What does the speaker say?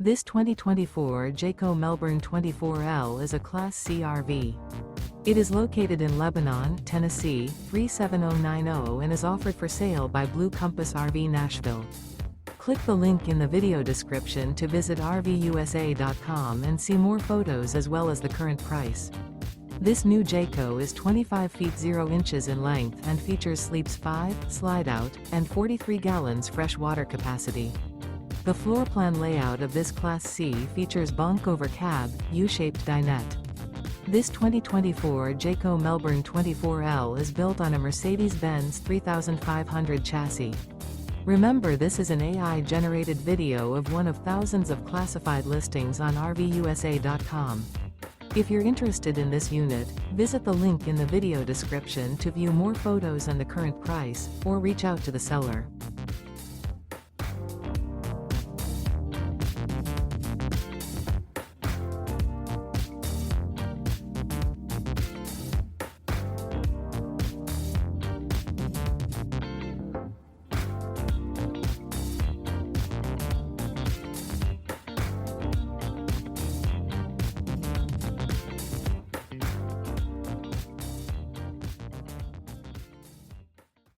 This 2024 Jayco Melbourne 24L is a Class C RV. It is located in Lebanon, Tennessee, 37090 and is offered for sale by Blue Compass RV Nashville. Click the link in the video description to visit RVUSA.com and see more photos as well as the current price. This new Jayco is 25 feet 0 inches in length and features sleeps 5, slide-out, and 43 gallons fresh water capacity. The floor plan layout of this Class C features Bunk Over Cab, U-shaped dinette. This 2024 Jayco Melbourne 24L is built on a Mercedes-Benz 3500 chassis. Remember, this is an AI-generated video of one of thousands of classified listings on RVUSA.com. If you're interested in this unit, visit the link in the video description to view more photos and the current price, or reach out to the seller.